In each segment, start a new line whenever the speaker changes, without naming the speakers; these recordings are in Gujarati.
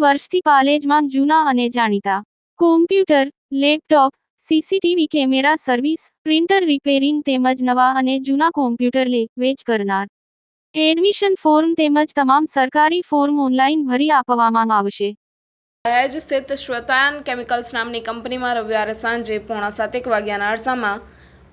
વર્ષથી પાલેજમાં જૂના અને જાણીતા computer, laptop, CCTV camera service, printer repairing તેમજ નવા અને જૂના કોમ્પ્યુટર લે-વેચ કરનાર. એડમિશન ફોર્મ તેમજ તમામ સરકારી ફોર્મ ઓનલાઈન ભરી આપવામાં આવશે.
દહેજ સ્થિત શ્વેતાયન કેમિકલ્સ નામની કંપનીમાં રવિવારે સાંજે 6:45 વાગ્યાના અરસામાં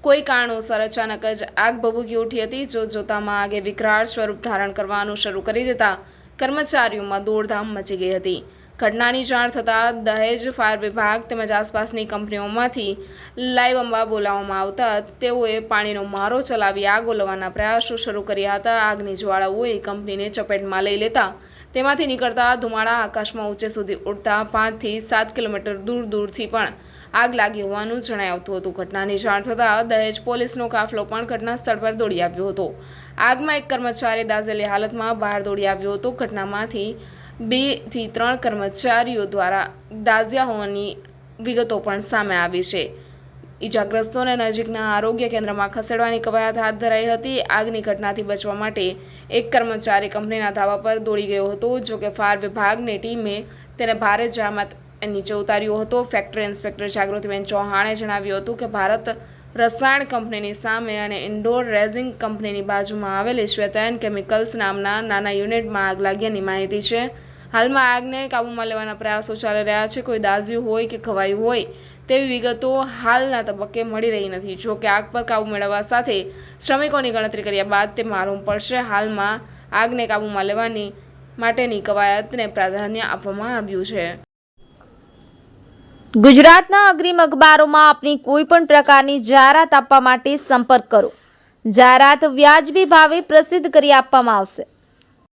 કોઈ કારણોસર અચાનક જ આગ ભભૂકી ઉઠી હતી. જોતજોતામાં આગે વિકરાળ સ્વરૂપ ધારણ કરવાનું શરૂ કરી દેતા કર્મચારીઓમાં દોડધામ મચી ગઈ હતી. ઘટનાની જાણ થતાં દહેજ ફાયર વિભાગ તેમજ આસપાસની કંપનીઓમાંથી લાઈવ અંબા બોલાવવામાં આવતા તેઓએ પાણીનો મારો ચલાવી આગ ઓલવવાના પ્રયાસો શરૂ કર્યા હતા. આગની જ્વાળાઓએ કંપનીને ચપેટમાં લઈ લેતા તેમાંથી નીકળતા ધુમાડા આકાશમાં ઊંચે સુધી ઉડતા 5 થી 7 કિલોમીટર દૂરથી પણ આગ લાગી હોવાનું જણાઈ આવતું હતું. ઘટનાની જાણ થતાં દહેજ પોલીસનો કાફલો પણ ઘટના સ્થળ પર દોડી આવ્યો હતો. આગમાં એક કર્મચારી દાઝેલી હાલતમાં બહાર દોડી આવ્યો હતો. ઘટનામાંથી 2 થી 3 કર્મચારીઓ દ્વારા દાઝ્યા હોવાની વિગતો પણ સામે આવી છે. ઈજાગ્રસ્તોને નજીકના આરોગ્ય કેન્દ્રમાં ખસેડવાની કવાયત હાથ ધરાઈ હતી. આગની ઘટનાથી બચવા માટે એક કર્મચારી કંપનીના ધાબા પર દોડી ગયો હતો. જોકે ફાયર વિભાગની ટીમે તેને ભારે જહેમત નીચે ઉતાર્યો હતો. ફેક્ટરી ઇન્સ્પેક્ટર જાગૃતિબેન ચૌહાણે જણાવ્યું હતું કે ભારત રસાયણ કંપનીની સામે અને ઇન્ડોર રેઝિંગ કંપનીની બાજુમાં આવેલી શ્વેતાયન કેમિકલ્સ નામના નાના યુનિટમાં આગ લાગ્યાની માહિતી છે. હાલમાં આગને કાબૂમાં લેવાના પ્રયાસો ચાલી રહ્યા છે. કોઈ દાઝ્યું હોય કે ઘવાયું હોય તેવી વિગતો હાલના તબક્કે મળી રહી નથી. જો કે આગ પર કાબૂ મેળવવા સાથે શ્રમિકોની ગણતરી કર્યા બાદ તે માલુમ પડશે. હાલમાં આગને કાબૂમાં લેવાની માટેની કવાયતને પ્રાધાન્ય આપવામાં આવ્યું છે.
ગુજરાતના અગ્રીમ અખબારોમાં આપની કોઈ પણ પ્રકારની જાહેરાત આપવા માટે સંપર્ક કરો. જાહેરાત વ્યાજબી ભાવે પ્રસિદ્ધ કરી આપવામાં આવશે.